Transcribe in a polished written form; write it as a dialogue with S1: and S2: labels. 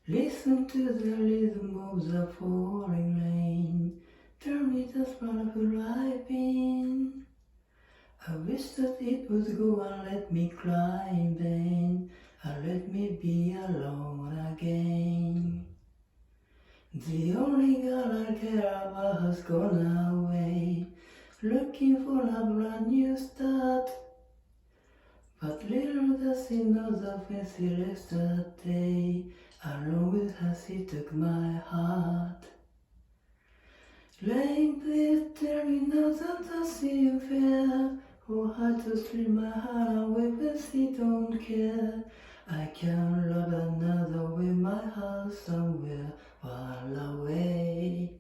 S1: Listen to the rhythm of the falling rain. Tell me just wonderful I've been. I wish that it would go and let me cry in vain, and let me be alone again. The only girl I care about has gone away, looking for a brand new start. But little does she know that when she left that day, along with her she took my heart. Rain, please tell me now that I see you fair, for her to steal my heart away when she don't care. I can't love another with my heart somewhere far away.